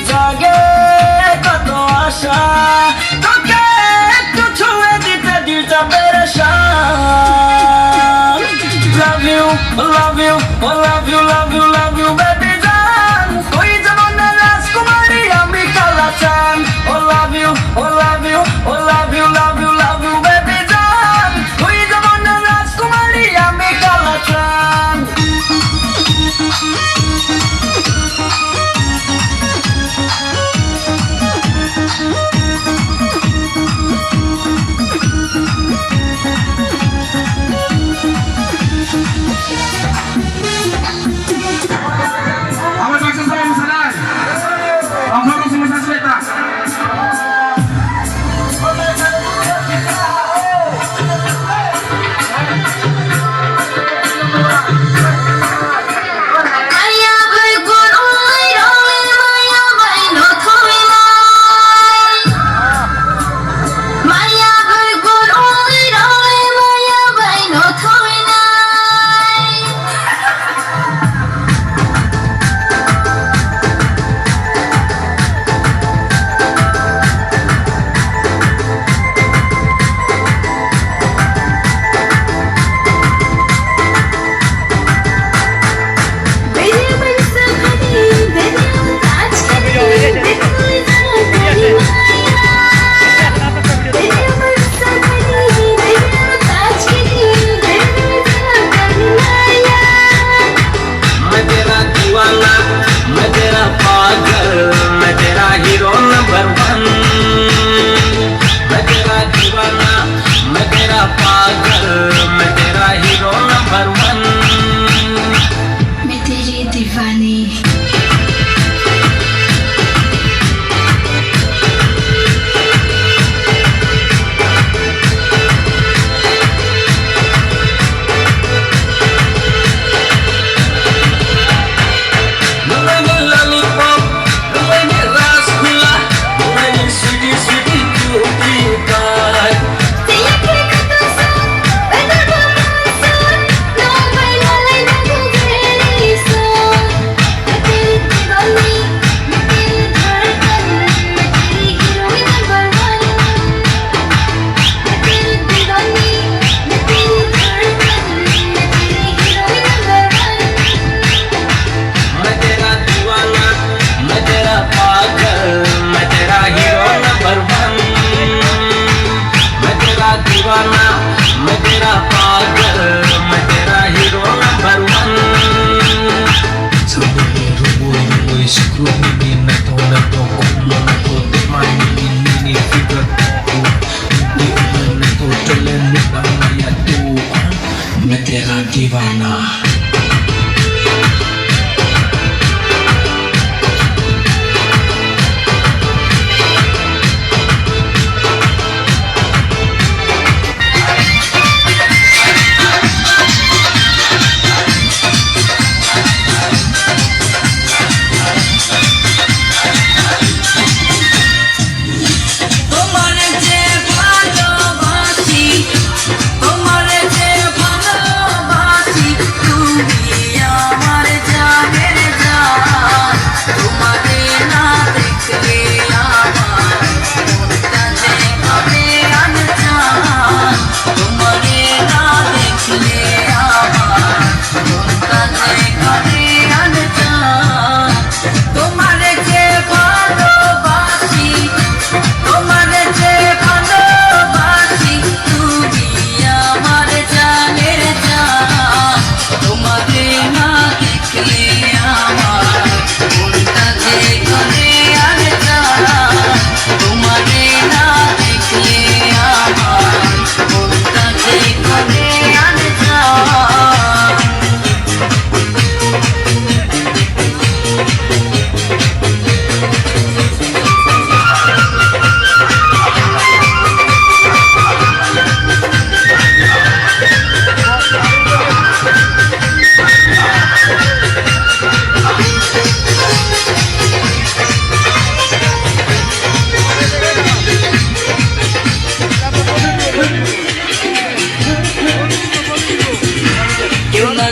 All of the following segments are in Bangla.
জাগে কত আশা তোকে একটু ছুঁয়ে দিতে দিলটা পেরেশান love you love you love you love you love you baby জান তুই যেমন রাজকুমারী আমি কালাচান ও লাভ ইউ ও লাভ ইউ ও love you love you love you baby জান তুই যেমন রাজকুমারী আমি কালাচান Divana.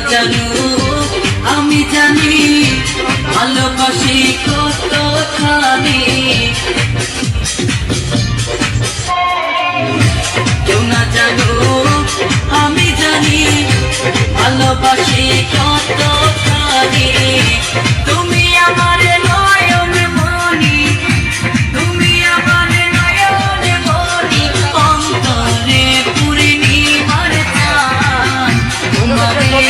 জানো আমি জানি ভালোবাসি কতখানি কেউ না জানো আমি জানি ভালোবাসি কতখানি তুমি আমার নয়ন মনি তুমি আমার নয়ন মনি অন্তরে পূর্ণিমার চাঁদ তোমাকে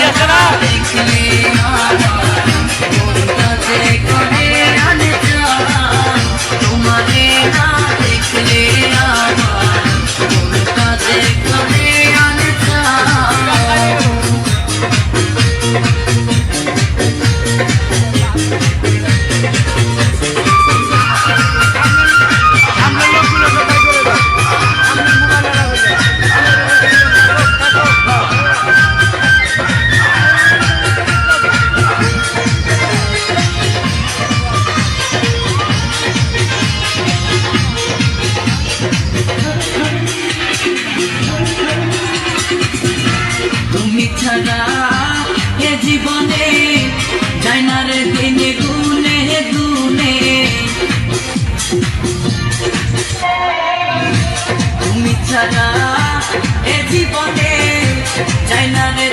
দেখলে আমার মনটা যে করে আনে চাঁদ তোমাকে না দেখলে আমার মনটা যে করে আনে চাঁদ তুমি ছাড়া এ জীবনে যায় না রে দিনে গুনে গুনে তুমি ছাড়া এ জীবনে যায় না রে